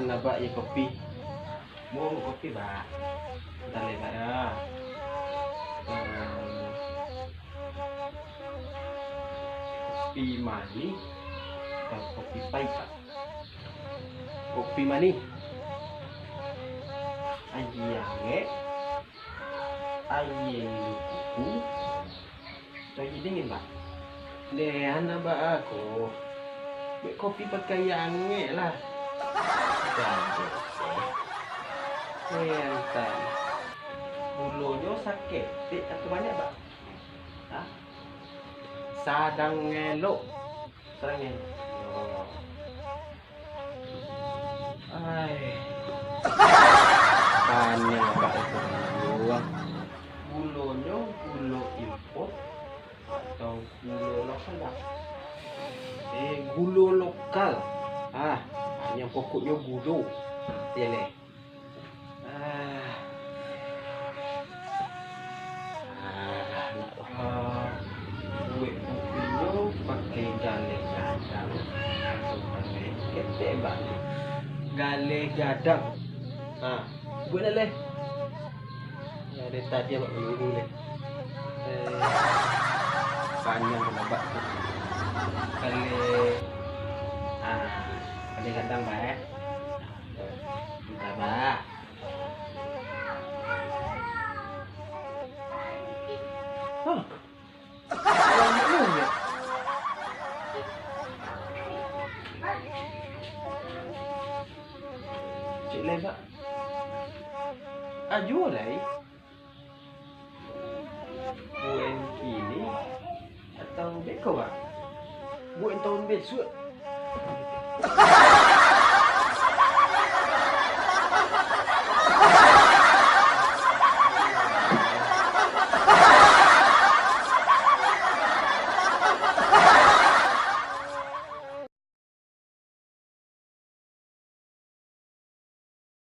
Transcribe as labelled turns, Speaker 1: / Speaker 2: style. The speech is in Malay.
Speaker 1: nabak ye kopi. Mau kopi ba. Dah lebat dah. Kopi manis atau kopi pahit tak? Kopi manis. Ayam kuku. Atau ayam dingin ba? Deh, nabak aku. Bek kopi pakai yang lah. Entar. Bulunya sakit atau banyak tak? Hah? Sadang ngelok. Sadang ngelok. Oh. Ai. Aneh tak itu bulu. Bulunya bulu import atau bulu lokal tak? Gula lokal. Yang pokoknya gula. Ya ni. Duit kopinya pakai gale gadang. Pakai ketek balik. Gale gadang. Buat dah leh. Ada tadi abang dulu leh. Panjang lebat tu. Gale gadang bah. Bentar bah. Cik lebat. Jual lah. Buat kini atau beko bah? Buat tahun besok.